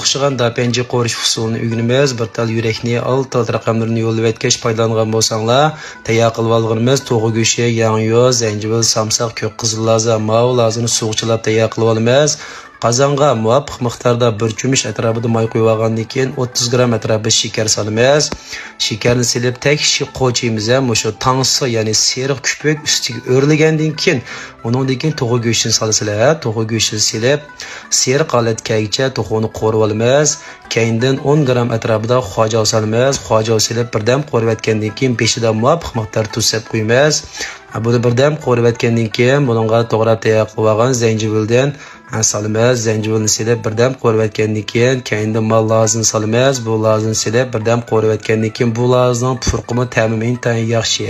o'xshagan dapenji qo'rish usulini o'rganamiz. Bir tal yurakni alt raqamlarini yo'llab o'tkash foydalangan bo'lsanglar, tayyor qilib olganimiz to'g'ri go'shti, yangiyoz, zanjibil, samsaq, ko'k qizil laza, mav lazini suvchilab tayyor qilib olamiz. Qozonga muvofiq miqdorda bir cho'mich atrofida moy qo'yib olgandan keyin 30 gram atrofida shakar solamiz. Shakarni silib tekshi qo'chimiz ham o'sha tangsi, ya'ni seriq kupuk ustiga o'rlagandan keyin uningdan keyin to'g'ri go'shtini solasizlar. To'g'ri go'shtini silib, seriq holatgacha to'g'rini qo'rib olamiz. Keyindan 10 gram atrofida xo'jav solamiz. Xo'jav silib birdam qo'rib etgandan keyin beshidan muvofiq miqdor tuz solib qo'yamiz. Buni birdam qo'rib etgandan keyin bunga to'g'rab tayyor qilib olgan zanjibildan solamiz. Zanjibilni silib birdam qo'rib etgandan keyin keyinda mol lozini solamiz. Bu lozini silib birdam qo'rib etgandan keyin bu lozning purqimi ta'mini intayin yaxshi.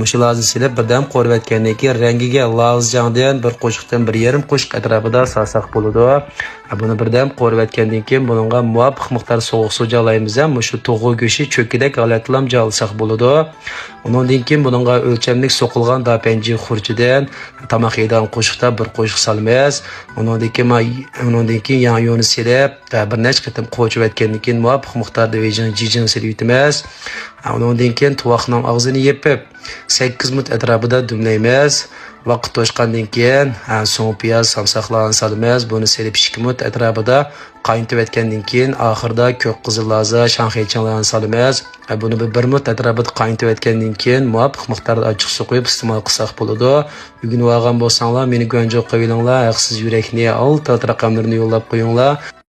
Shu lozini silib birdam qo'rib etgandan keyin rangiga lozjandan bir qo'shiqdan 1,5 qo'shiq atrofida solsak bo'ladi. Buni birdam qo'rib etgandan keyin bunga muvofiq miqdor sovuq suv joylaymiz. Shu to'g'ri go'shti cho'kidek holatlam joylasak bo'ladi. Undan keyin bunga o'lchamlik so'qilgan dapenji xurchidan tomoq yeydigan qo'shiqda bir qo'shiq solamiz. Undan keyin yong'yoni silib bir necha qatim qo'chib etgandan keyin muvofiq miqdorda jijin silib yutamiz. Undan keyin tuvoqning og'zini yepib 8 minut atrofida dumlaymiz. Vaqt to'shqandan keyin so'ng piyoz, samsoqlarni solamiz. Buni silib 2 minut atrofida qaynatib etgandan keyin oxirida ko'k qizil laza, shanxiychanglarni solamiz. Buni 1 minut atrofida qaynatib etgandan keyin muvofiq miqdorda ochiq suv qo'yib iste'mol qilsak bo'ladi. Bugun olgan bo'lsanglar, meni go'njo qo'yinglar, haqsiz yurakni alt raqamlarini yo'llab qo'yinglar.